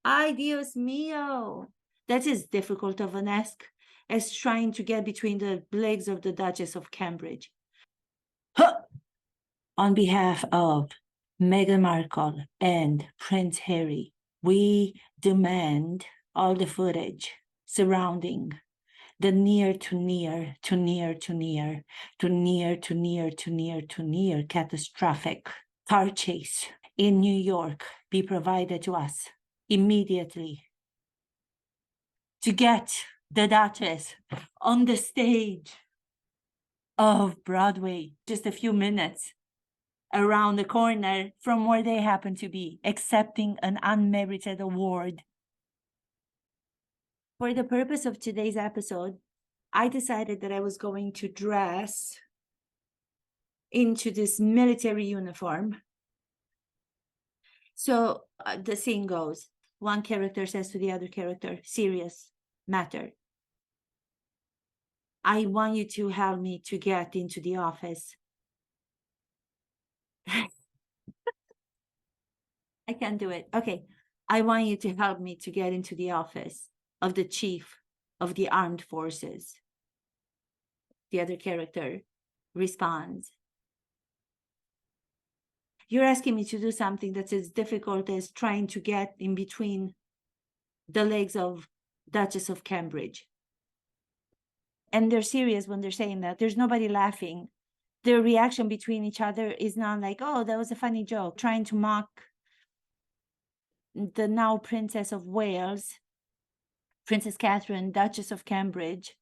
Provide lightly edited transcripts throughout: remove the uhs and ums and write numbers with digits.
Ay, Dios mío. That is difficult of an ask as trying to get between the legs of the Duchess of Cambridge. Huh! On behalf of Meghan Markle and Prince Harry, we demand all the footage surrounding the near to near to near to near to near to near to near to near catastrophic car chase in New York be provided to us immediately to get the Duchess on the stage of Broadway just a few minutes around the corner from where they happen to be, accepting an unmerited award. For the purpose of today's episode, I decided that I was going to dress into this military uniform. So the scene goes, one character says to the other character, serious matter. I want you to help me to get into the office. I can't do it. Okay. I want you to help me to get into the office of the chief of the armed forces. The other character responds, you're asking me to do something that's as difficult as trying to get in between the legs of Duchess of Cambridge. And they're serious when they're saying that. There's nobody laughing. Their reaction between each other is not like, oh, that was a funny joke, trying to mock the now Princess of Wales, Princess Catherine, Duchess of Cambridge.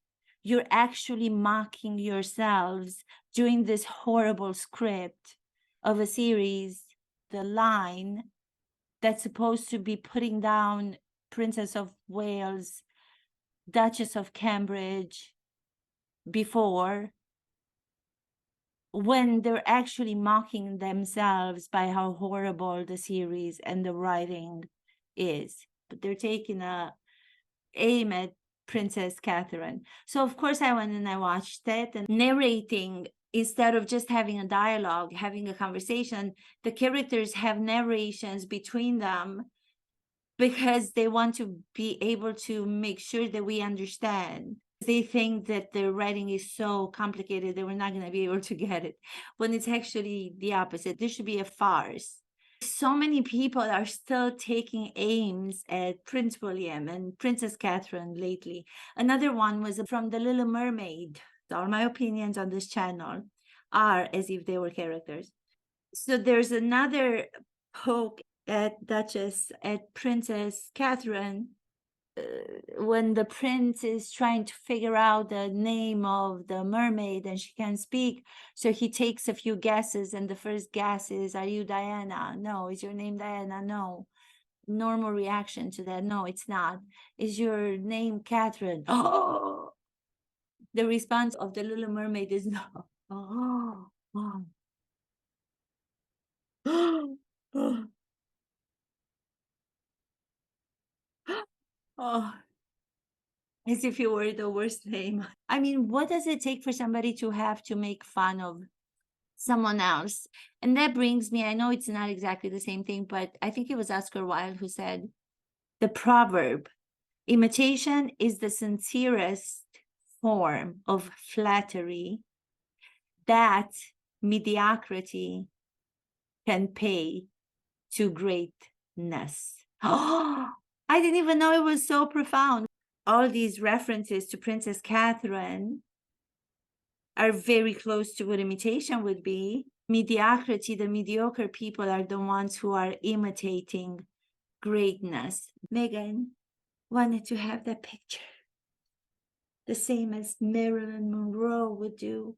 You're actually mocking yourselves doing this horrible script of a series, the line that's supposed to be putting down Princess of Wales, Duchess of Cambridge before, when they're actually mocking themselves by how horrible the series and the writing is. But they're taking a aim at Princess Catherine. So of course I went and I watched it, and narrating, instead of just having a dialogue, having a conversation, the characters have narrations between them because they want to be able to make sure that we understand. They think that their writing is so complicated that we're not going to be able to get it, when it's actually the opposite. This should be a farce. So many people are still taking aims at Prince William and Princess Catherine lately. Another one was from The Little Mermaid. All my opinions on this channel are as if they were characters. So there's another poke at Princess Catherine, when the prince is trying to figure out the name of the mermaid and she can't speak, so he takes a few guesses, and the first guess is, are you Diana? No. Is your name Diana? No. Normal reaction to that, no, it's not. Is your name Catherine? Oh, the response of the Little Mermaid is no. Oh, oh. Oh, as if you were the worst name. I mean, what does it take for somebody to have to make fun of someone else? And that brings me, I know it's not exactly the same thing, but I think it was Oscar Wilde who said the proverb, imitation is the sincerest form of flattery that mediocrity can pay to greatness. Oh, I didn't even know it was so profound. All these references to Princess Catherine are very close to what imitation would be. Mediocrity, the mediocre people are the ones who are imitating greatness. Meghan wanted to have that picture, the same as Marilyn Monroe would do.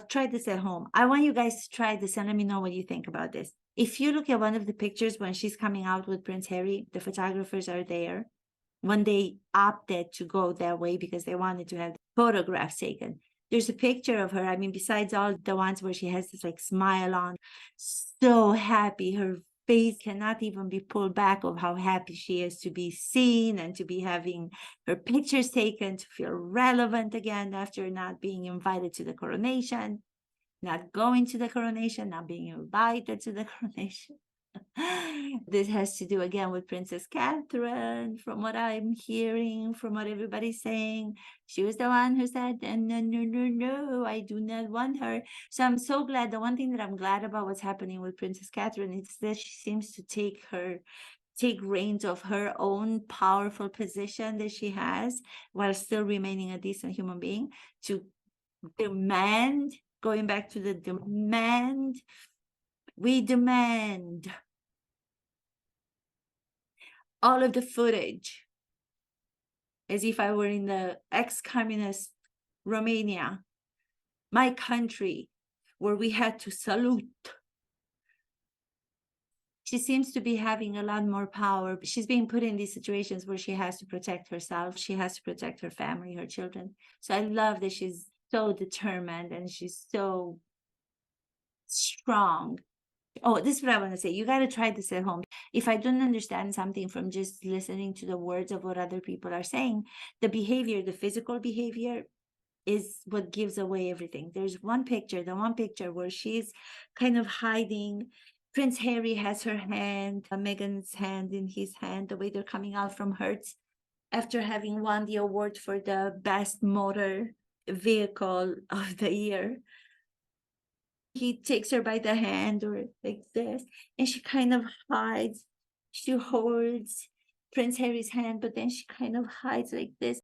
Try this at home. I want you guys to try this and let me know what you think about this. If you look at one of the pictures when she's coming out with Prince Harry, the photographers are there. When they opted to go that way because they wanted to have photographs taken, there's a picture of her. I mean, besides all the ones where she has this like smile on, so happy, her face cannot even be pulled back of how happy she is to be seen and to be having her pictures taken, to feel relevant again after not being invited to the coronation, not going to the coronation, not being invited to the coronation. This has to do again with Princess Catherine, from what I'm hearing, from what everybody's saying. She was the one who said, no, no, no, no, I do not want her. So I'm so glad. The one thing that I'm glad about what's happening with Princess Catherine is that she seems to take reins of her own powerful position that she has while still remaining a decent human being to demand, going back to the demand, we demand all of the footage as if I were in the ex-communist Romania, my country, where we had to salute. She seems to be having a lot more power. She's being put in these situations where she has to protect herself. She has to protect her family, her children. So I love that she's so determined and she's so strong. Oh, this is what I want to say. You got to try this at home. If I don't understand something from just listening to the words of what other people are saying, the behavior, the physical behavior is what gives away everything. There's one picture, the one picture where she's kind of hiding. Prince Harry has her hand, Meghan's hand in his hand, the way they're coming out from Hertz after having won the award for the best motor vehicle of the year. He takes her by the hand or like this, and she kind of hides. She holds Prince Harry's hand, but then she kind of hides like this.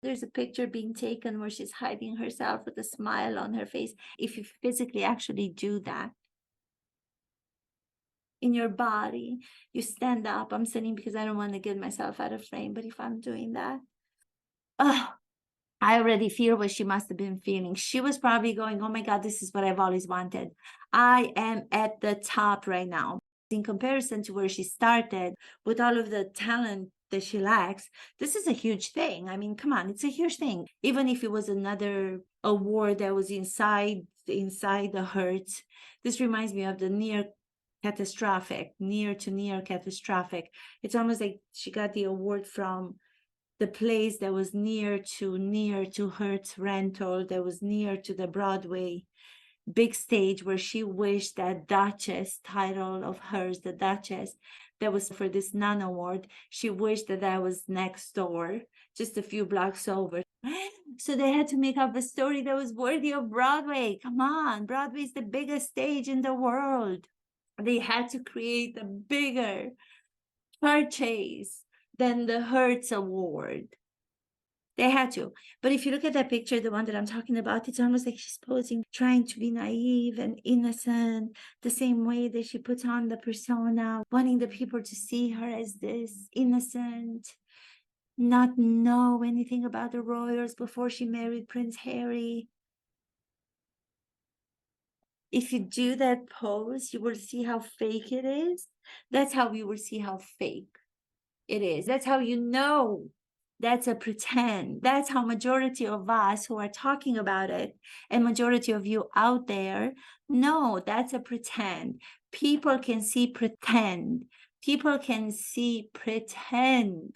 There's a picture being taken where she's hiding herself with a smile on her face. If you physically actually do that in your body, you stand up. I'm sitting because I don't want to get myself out of frame, but if I'm doing that, oh, I already feel what she must have been feeling. She was probably going, oh my God, this is what I've always wanted. I am at the top right now. In comparison to where she started with all of the talent that she lacks, this is a huge thing. I mean, come on, it's a huge thing. Even if it was another award that was inside the Hertz, this reminds me of the near to near catastrophic. It's almost like she got the award from the place that was near to Hertz rental, that was near to the Broadway big stage, where she wished that Duchess title of hers, the Duchess, that was for this non-award, she wished that that was next door, just a few blocks over. So they had to make up a story that was worthy of Broadway. Come on, Broadway is the biggest stage in the world. They had to create a bigger purchase than the Hertz Award. They had to. But if you look at that picture, the one that I'm talking about, it's almost like she's posing, trying to be naive and innocent, the same way that she puts on the persona, wanting the people to see her as this innocent, not know anything about the royals before she married Prince Harry. If you do that pose, you will see how fake it is. That's how you will see how fake it is. That's how you know that's a pretend. That's how majority of us who are talking about it, and majority of you out there, know that's a pretend. People can see pretend. People can see pretend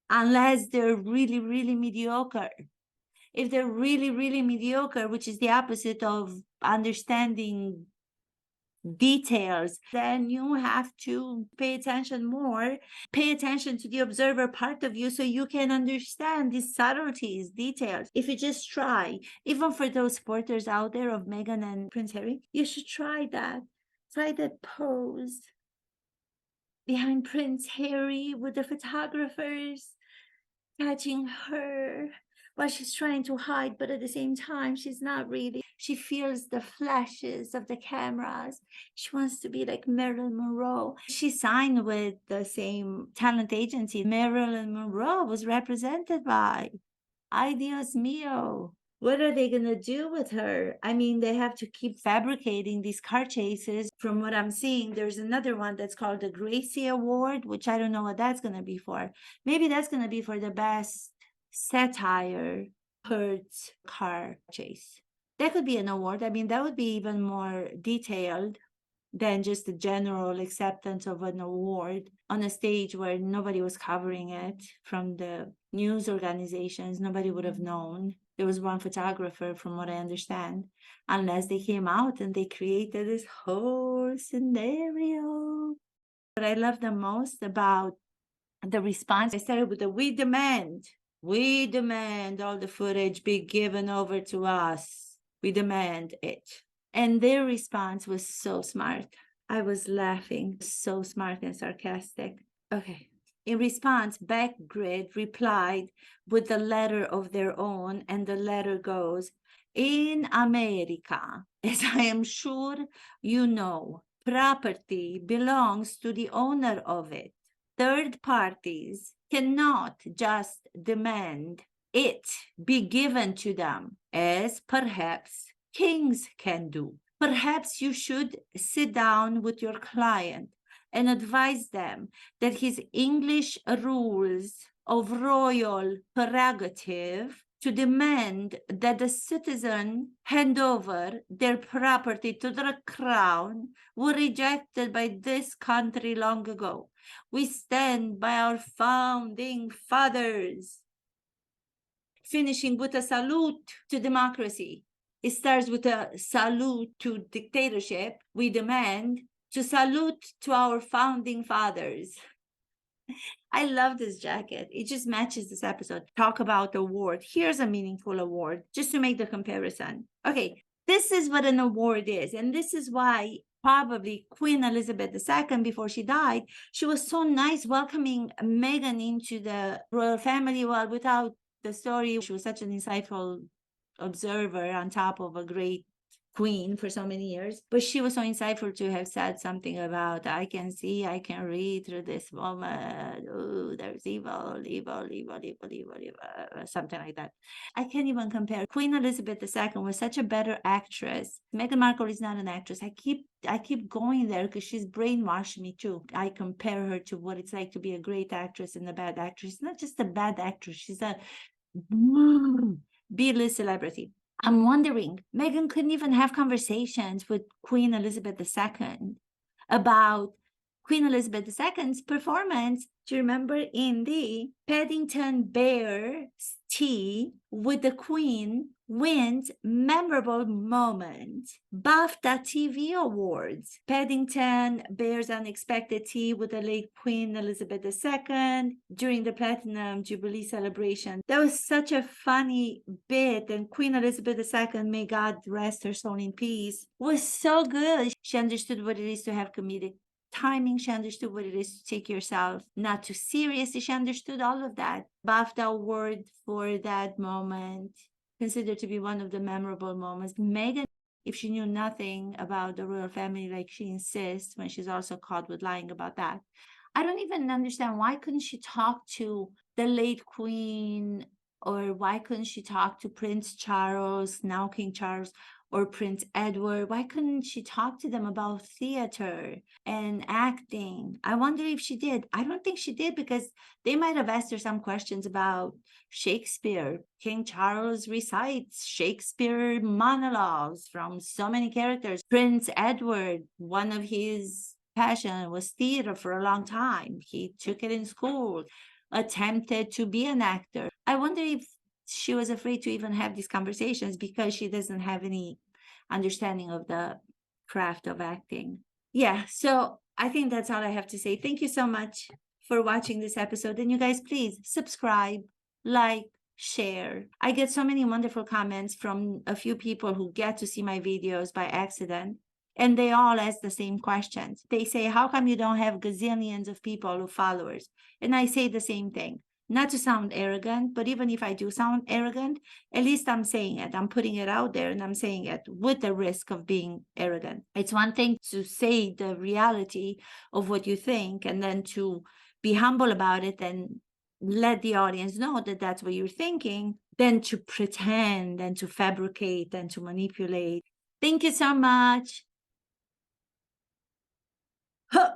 unless they're really, really mediocre. If they're really, really mediocre, which is the opposite of understanding details, then you have to pay attention more, pay attention to the observer part of you so you can understand these subtleties, details. If you just try, even for those supporters out there of Meghan and Prince Harry, you should try that. Try that pose behind Prince Harry with the photographers catching her while she's trying to hide, but at the same time, she's not really. She feels the flashes of the cameras. She wants to be like Marilyn Monroe. She signed with the same talent agency Marilyn Monroe was represented by. Ay, Dios mío. What are they going to do with her? I mean, they have to keep fabricating these car chases. From what I'm seeing, there's another one that's called the Gracie Award, which I don't know what that's going to be for. Maybe that's going to be for the best satire Hertz car chase. That could be an award. I mean, that would be even more detailed than just the general acceptance of an award on a stage where nobody was covering it from the news organizations. Nobody would have known. There was one photographer, from what I understand, unless they came out and they created this whole scenario. What I love the most about the response, I started with the we demand all the footage be given over to us. We demand it. And their response was so smart. I was laughing, so smart and sarcastic. Okay. In response, Backgrid replied with the letter of their own, and the letter goes, in America, as I am sure you know, property belongs to the owner of it. Third parties cannot just demand it be given to them, as perhaps kings can do. Perhaps you should sit down with your client and advise them that his English rules of royal prerogative to demand that the citizen hand over their property to the crown were rejected by this country long ago. We stand by our founding fathers. Finishing with a salute to democracy. It starts with a salute to dictatorship. We demand to salute to our founding fathers. I love this jacket. It just matches this episode. Talk about award. Here's a meaningful award, just to make the comparison. Okay, this is what an award is. And this is why probably Queen Elizabeth II, before she died, she was so nice welcoming Meghan into the royal family. Well, without the story, she was such an insightful observer on top of a great queen for so many years, but she was so insightful to have said something about, I can see, I can read through this woman. Oh, there's evil, something like that. I can't even compare. Queen Elizabeth II was such a better actress. Meghan Markle is not an actress. I keep going there because she's brainwashed me too. I compare her to what it's like to be a great actress and a bad actress. She's not just a bad actress, she's a B-list celebrity. I'm wondering, Meghan couldn't even have conversations with Queen Elizabeth II about Queen Elizabeth II's performance. Do you remember in the Paddington Bear's tea with the Queen wins memorable moment, BAFTA TV Awards, Paddington Bear's unexpected tea with the late Queen Elizabeth II during the Platinum Jubilee celebration. That was such a funny bit, and Queen Elizabeth II, may God rest her soul in peace, was so good. She understood what it is to have comedic timing. She understood what it is to take yourself not too seriously. She understood all of that. BAFTA award for that moment, considered to be one of the memorable moments. Meghan, if she knew nothing about the royal family like she insists, when she's also caught with lying about that, I don't even understand, why couldn't she talk to the late Queen, or why couldn't she talk to Prince Charles, now King Charles, or Prince Edward? Why couldn't she talk to them about theater and acting? I wonder if she did. I don't think she did, because they might have asked her some questions about Shakespeare. King Charles recites Shakespeare monologues from so many characters. Prince Edward, one of his passion was theater for a long time. He took it in school, attempted to be an actor. I wonder if she was afraid to even have these conversations because she doesn't have any understanding of the craft of acting. Yeah, so I think that's all I have to say. Thank you so much for watching this episode. And you guys, please subscribe, like, share. I get so many wonderful comments from a few people who get to see my videos by accident, and they all ask the same questions. They say, how come you don't have gazillions of people, of followers? And I say the same thing. Not to sound arrogant, but even if I do sound arrogant, at least I'm saying it. I'm putting it out there, and I'm saying it with the risk of being arrogant. It's one thing to say the reality of what you think, and then to be humble about it and let the audience know that that's what you're thinking, than to pretend and to fabricate and to manipulate. Thank you so much. Huh.